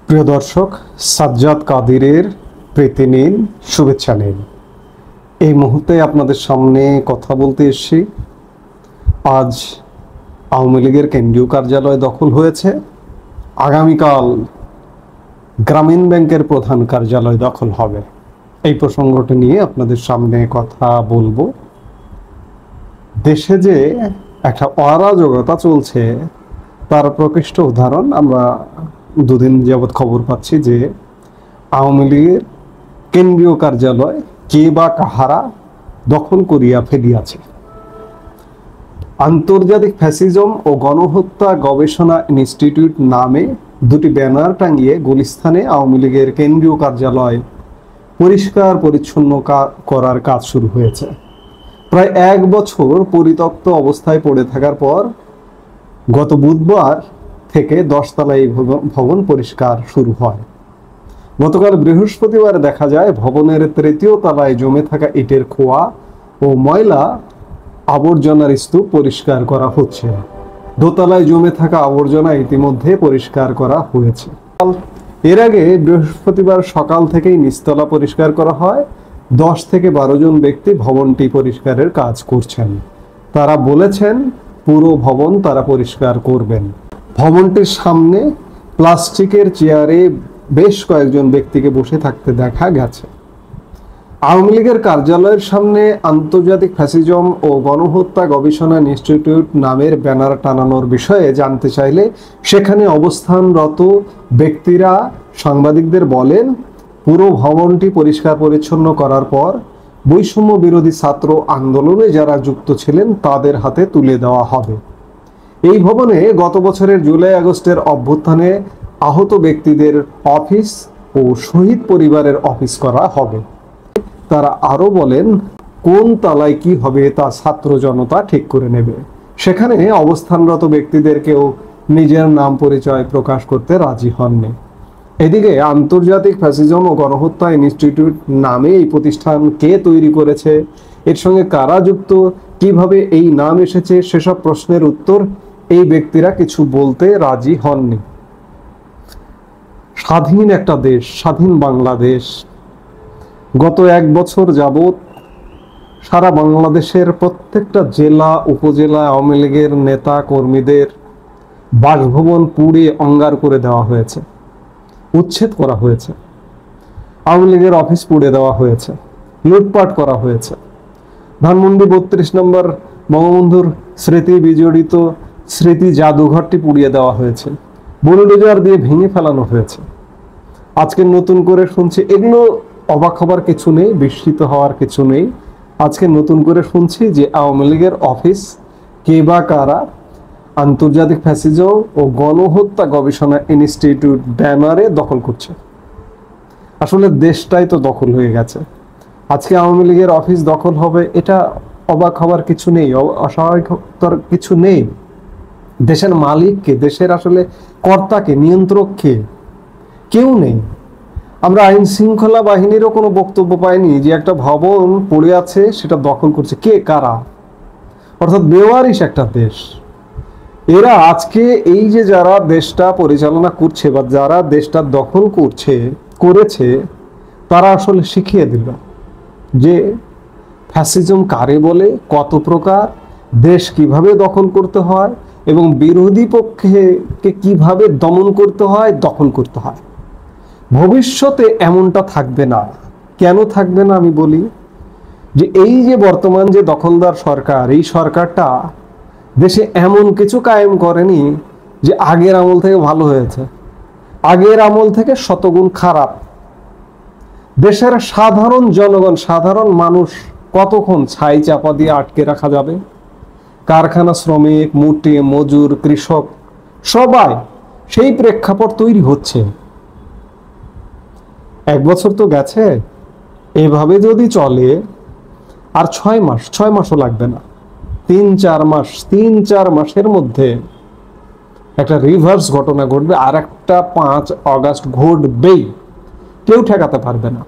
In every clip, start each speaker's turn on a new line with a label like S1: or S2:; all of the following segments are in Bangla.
S1: প্রিয় দর্শক, সাজ্জাদ কাদিরের প্রীতি নিন, শুভেচ্ছা নিন। এই মুহূর্তে আপনাদের সামনে কথা বলতে এসেছি। আজ আওয়ামী লীগের কেন্দ্রীয় কার্যালয় দখল হয়েছে। আগামীকাল গ্রামীণ ব্যাংকের প্রধান কার্যালয় দখল হবে। এই প্রসঙ্গটি নিয়ে আপনাদের সামনে কথা বলবো। দেশে যে একটা অরাজকতা চলছে তার প্রকৃষ্ট উদাহরণ আমরা দুদিন যাবৎ খবর পাচ্ছি যে আওয়ামী লীগের কেন্দ্রীয় কার্যালয় কে বা কাহারা দখল করিয়া ফেলিয়াছে। আন্তর্জাতিক ফ্যাসিজম ও গণহত্যা গবেষণা ইনস্টিটিউট নামে দুটি ব্যানার টাঙিয়ে গুলিস্তানে আওয়ামী লীগের কেন্দ্রীয় কার্যালয় পরিষ্কার পরিচ্ছন্ন করার কাজ শুরু হয়েছে। প্রায় এক বছর পরিত্যক্ত অবস্থায় পড়ে থাকার পর গত বুধবার থেকে 10 তলায় এই ভবন পরিষ্কার শুরু হয়। গতকাল বৃহস্পতিবার দেখা যায় ভবনের 3য় তলায় জমে থাকা ইটের খোয়া ও ময়লা আবর্জনার স্তূপ পরিষ্কার করা হচ্ছে। দোতলায় জমে থাকা আবর্জনা ইতিমধ্যে পরিষ্কার করা হয়েছে। এর আগে বৃহস্পতিবার সকাল থেকেই নিচতলা পরিষ্কার করা হয়। 10 থেকে 12 জন ব্যক্তি ভবনটি পরিষ্কারের কাজ করছেন। তারা বলেছেন পুরো ভবন তারা পরিষ্কার করবেন। ভবনটির সামনে প্লাস্টিকের চেয়ারে বেশ কয়েকজন ব্যক্তিকে বসে থাকতে দেখা গেছে। আওয়ামী লীগের কার্যালয়ের সামনে আন্তর্জাতিক ফ্যাসিজম ও গণহত্যা গবেষণা ইনস্টিটিউট নামের ব্যানার টানানোর বিষয়ে জানতে চাইলে সেখানে অবস্থানরত ব্যক্তিরা সাংবাদিকদের বলেন, পুরো ভবনটি পরিষ্কার পরিচ্ছন্ন করার পর বৈষম্য বিরোধী ছাত্র আন্দোলনে যারা যুক্ত ছিলেন তাদের হাতে তুলে দেওয়া হবে। এই ভবনে গত বছরের জুলাই আগস্টের অভ্যুত্থানে আহত ব্যক্তিদের অফিস ও শহীদ পরিবারের অফিস করা হবে। তারা আরো বলেন, কোন তলায় কি হবে তা ছাত্র জনতা ঠিক করে নেবে। সেখানে অবস্থানরত ব্যক্তিদের কেউ নিজের নাম পরিচয় প্রকাশ করতে রাজি হননি। এদিকে আন্তর্জাতিক ফ্যাসিজম ও গণহত্যা ইনস্টিটিউট নামে এই প্রতিষ্ঠান কে তৈরি করেছে, এর সঙ্গে কারা যুক্ত, কিভাবে এই নাম এসেছে, সেসব প্রশ্নের উত্তর এই ব্যক্তিরা কিছু বলতে রাজি হননি। স্বাধীন একটা দেশ, স্বাধীন বাংলাদেশ, গত এক বছর যাবৎ সারা বাংলাদেশের প্রত্যেকটা জেলা উপজেলা আওয়ামী লীগের নেতা কর্মীদের বাসভবন পুড়ে অঙ্গার করে দেওয়া হয়েছে, উচ্ছেদ করা হয়েছে। আওয়ামী লীগের অফিস পুড়ে দেওয়া হয়েছে, লুটপাট করা হয়েছে। ধানমন্ডি 32 নম্বর বঙ্গবন্ধুর স্মৃতি বিজড়িত স্মৃতি জাদুঘরটি পুড়িয়ে দেওয়া হয়েছে, বুলডোজার দিয়ে ভেঙে ফেলানো হয়েছে। আজকে নতুন করে শুনছি, এগুলো অবাক হবার কিছু নেই, বিস্মিত হওয়ার কিছু নেই। আজকে নতুন করে শুনছি যে আওয়ামী লীগের অফিস কে বা কারা আন্তর্জাতিক ফ্যাসিজম ও গণহত্যা গবেষণা ইনস্টিটিউট ব্যানারে দখল করছে। আসলে দেশটাই তো দখল হয়ে গেছে। আজকে আওয়ামী লীগের অফিস দখল হবে, এটা অবাক হবার কিছু নেই, অস্বাভাবিকতার কিছু নেই। দেশের মালিককে, দেশের আসলে কর্তাকে, নিয়ন্ত্রককে কেউ নেই। আমরা আইন শৃঙ্খলা বাহিনীরও কোনো বক্তব্য পাইনি যে একটা ভবন পড়ে আছে সেটা দখল করছে কে, কারা। অর্থাৎ বেওয়ারিশ একটা দেশ। এরা আজকে এই যে যারা দেশটা পরিচালনা করছে বা যারা দেশটা দখল করেছে তারা আসলে শিখিয়ে দিল যে ফ্যাসিজম কারে বলে, কত প্রকার, দেশ কিভাবে দখল করতে হয় এবং বিরোধী পক্ষকে কিভাবে দমন করতে হয়, দখল করতে হয়। ভবিষ্যতে এমনটা থাকবে না। কেন থাকবে না আমি বলি, যে এই যে বর্তমান যে দখলদার সরকার, এই সরকারটা দেশে এমন কিছু কায়েম করেনি যে আগের আমল থেকে ভালো হয়েছে, আগের আমল থেকে শতগুণ খারাপ। দেশের সাধারণ জনগণ, সাধারণ মানুষ কতক্ষণ ছাই চাপা দিয়ে আটকে রাখা যাবে? কারখানা শ্রমিক, মুটে মজুর, কৃষক সবাই সেই প্রেক্ষাপট তৈরি হচ্ছে। এক বছর তো গেছে, এভাবে যদি চলে আর 6 মাসও লাগবে না, 3-4 মাসের মধ্যে একটা রিভার্স ঘটনা ঘটবে, আর একটা 5 আগস্ট ঘটবেই, কেউ ঠেকাতে পারবে না।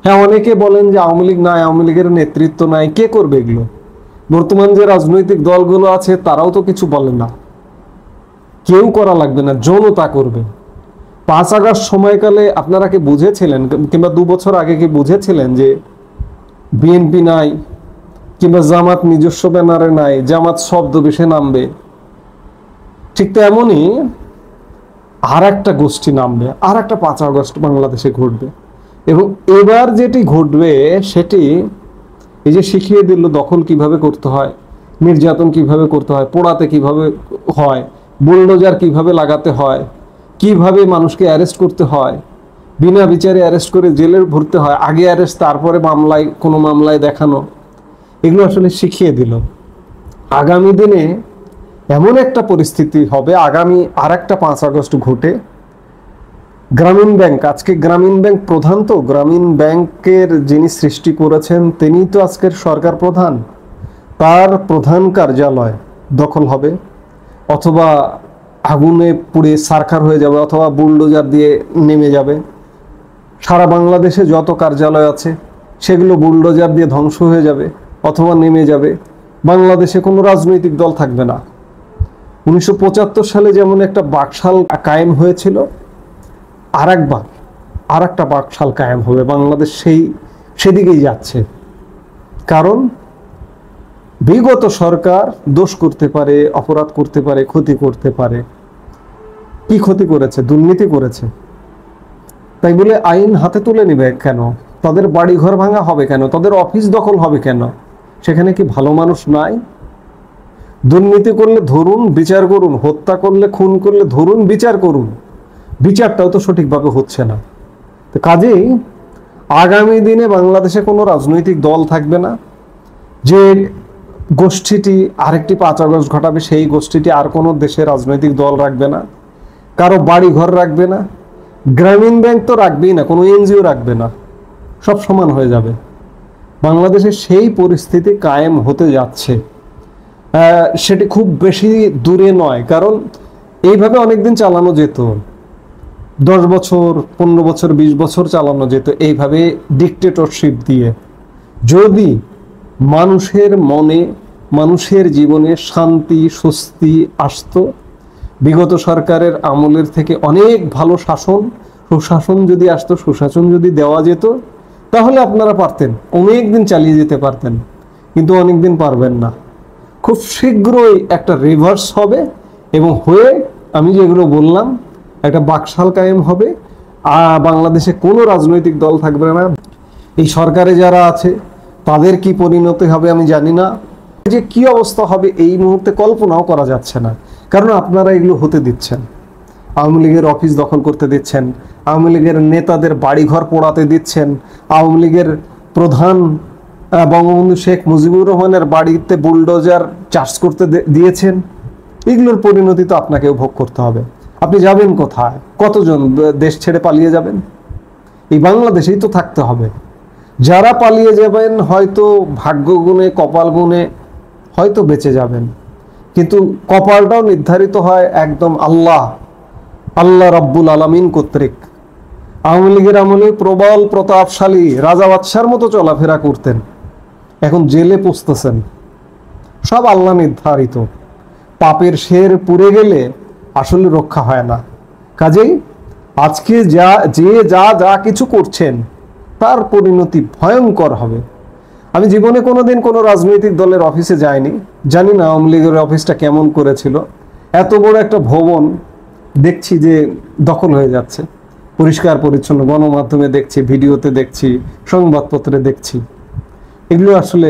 S1: হ্যাঁ, অনেকে বলেন যে আওয়ামী লীগ নাই, আওয়ামী লীগের নেতৃত্ব নাই, কে করবে এগুলো? বর্তমান যে রাজনৈতিক দলগুলো আছে তারাও তো কিছু বলে না, কেউ করা লাগবে না, জনতা করবে। 5 আগস্ট সময়কালে আপনারা কি বুঝেছিলেন, কিংবা 2 বছর আগে কি বুঝেছিলেন যে বিএনপি নাই কিংবা জামাত নিজস্ব ব্যানারে নাই, জামাত শব্দ বেশি নামবে? ঠিক তেমনই আর একটা গোষ্ঠী নামবে, আর একটা 5 আগস্ট বাংলাদেশে ঘটবে। এবং এবার যেটি ঘটবে সেটি এই যে শিখিয়ে দিল দখল কিভাবে করতে হয়, নির্যাতন কিভাবে করতে হয়, পোড়াতে কিভাবে হয়, বুলডোজার কিভাবে লাগাতে হয়, কিভাবে মানুষকে অ্যারেস্ট করতে হয়, বিনা বিচারে অ্যারেস্ট করে জেলে ভরতে হয়, আগে অ্যারেস্ট তারপরে মামলায় কোনো মামলায় দেখানো, এগুলো আসলে শিখিয়ে দিল। আগামী দিনে এমন একটা পরিস্থিতি হবে, আগামী আর একটা 5 আগস্ট ঘটে, গ্রামীণ ব্যাংক, আজকে গ্রামীণ ব্যাংক প্রধান, তো গ্রামীণ ব্যাংকের যিনি সৃষ্টি করেছেন তিনি তো আজকের সরকার প্রধান, তার প্রধান কার্যালয় দখল হবে, অথবা আগুনে পুড়ে সারখার হয়ে যাবে, অথবা বুলডোজার দিয়ে নেমে যাবে। সারা বাংলাদেশে যত কার্যালয় আছে সেগুলো বুলডোজার দিয়ে ধ্বংস হয়ে যাবে অথবা নেমে যাবে। বাংলাদেশে কোনো রাজনৈতিক দল থাকবে না। 1975 সালে যেমন একটা বাকশাল কায়েম হয়েছিল, আর একটা বাকশাল কায়েম হবে। বাংলাদেশ সেদিকেই যাচ্ছে। কারণ বিগত সরকার দোষ করতে পারে, অপরাধ করতে পারে, ক্ষতি করতে পারে। কি ক্ষতি করেছে? দুর্নীতি করেছে। তাই বলে আইন হাতে তুলে নিবে কেন? তাদের বাড়ি ঘর ভাঙা হবে কেন? তাদের অফিস দখল হবে কেন? সেখানে কি ভালো মানুষ নাই? দুর্নীতি করলে ধরুন বিচার করুন, হত্যা করলে, খুন করলে ধরুন বিচার করুন, বিচারটাও তো সঠিকভাবে হচ্ছে না। তো কাজেই আগামী দিনে বাংলাদেশে কোনো রাজনৈতিক দল থাকবে না। যে গোষ্ঠীটি আরেকটি 5 আগস্ট ঘটাবে সেই গোষ্ঠীটি আর কোনো দেশে রাজনৈতিক দল রাখবে না, কারো বাড়ি ঘর রাখবে না, গ্রামীণ ব্যাংক তো রাখবেই না, কোনো এনজিও রাখবে না, সব সমান হয়ে যাবে। বাংলাদেশে সেই পরিস্থিতি কায়েম হতে যাচ্ছে। সেটি খুব বেশি দূরে নয়, কারণ এইভাবে অনেকদিন চালানো যেত, 10 বছর, 15 বছর, 20 বছর চালানো যেত এইভাবে ডিক্টেটরশিপ দিয়ে, যদি মানুষের মনে, মানুষের জীবনে শান্তি স্বস্তি আসতো। বিগত সরকারের আমলের থেকে অনেক ভালো শাসন, সুশাসন যদি আসতো, সুশাসন যদি দেওয়া যেত, তাহলে আপনারা পারতেন, অনেক দিন চালিয়ে যেতে পারতেন। কিন্তু অনেক দিন পারবেন না। খুব শীঘ্রই একটা রিভার্স হবে, এবং হয়ে আমি যেগুলো বললাম একটা বাকশাল কায়েম হবে। বাংলাদেশে কোনো রাজনৈতিক দল থাকবে না। এই সরকারে যারা আছে তাদের কি পরিণতি হবে আমি জানি না। যে কি অবস্থা হবে এই মুহূর্তে কল্পনাও করা যাচ্ছে না, কারণ আপনারা এগুলো হতে দিচ্ছেন। আওয়ামী লীগের অফিস দখল করতে দিচ্ছেন, আওয়ামী লীগের নেতাদের বাড়িঘর পোড়াতে দিচ্ছেন, আওয়ামী লীগের প্রধান বঙ্গবন্ধু শেখ মুজিবুর রহমানের বাড়িতে বুলডোজার চার্জ করতে দিয়েছেন। এগুলোর পরিণতি তো আপনাকেও ভোগ করতে হবে। আপনি যাবেন কোথায়? কতজন দেশ ছেড়ে পালিয়ে যাবেন? এই বাংলাদেশেই তো থাকতে হবে। যারা পালিয়ে যাবেন হয়তো ভাগ্য গুণে, কপাল গুণে হয়তো বেঁচে যাবেন, কিন্তু কপালটাও নির্ধারিত হয় একদম আল্লাহ রাব্বুল আলামিন কর্তৃক। আওয়ামী লীগের আমলে প্রবল প্রতাপশালী রাজা বাদশার মতো চলাফেরা করতেন, এখন জেলে পুষতেছেন। সব আল্লাহ নির্ধারিত। পাপের শের পুড়ে গেলে আসলে রক্ষা হয় না। কাজেই আজকে যা কিছু করছেন তার পরিণতি ভয়ঙ্কর হবে। আমি জীবনে কোনোদিন কোনো রাজনৈতিক দলের অফিসে যাইনি, জানি না আওয়ামী লীগের অফিসটা কেমন করেছিল। এত বড় একটা ভবন দেখছি যে দখল হয়ে যাচ্ছে, পরিষ্কার পরিচ্ছন্ন, গণমাধ্যমে দেখছি, ভিডিওতে দেখছি, সংবাদপত্রে দেখছি। এগুলো আসলে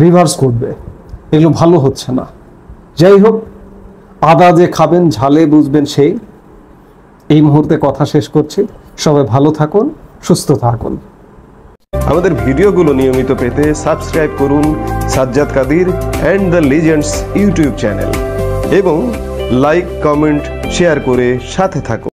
S1: রিভার্স করবে, এগুলো ভালো হচ্ছে না। যাই হোক, আদা যে খাবেন ঝালে বুঝবেন সেই। এই মুহূর্তে কথা শেষ করছি। সবাই ভালো থাকুন, সুস্থ থাকুন।
S2: আমাদের ভিডিওগুলো নিয়মিত পেতে সাবস্ক্রাইব করুন Sajjad Kadir and the legends YouTube channel, এবং লাইক, কমেন্ট, শেয়ার করে সাথে থাকুন।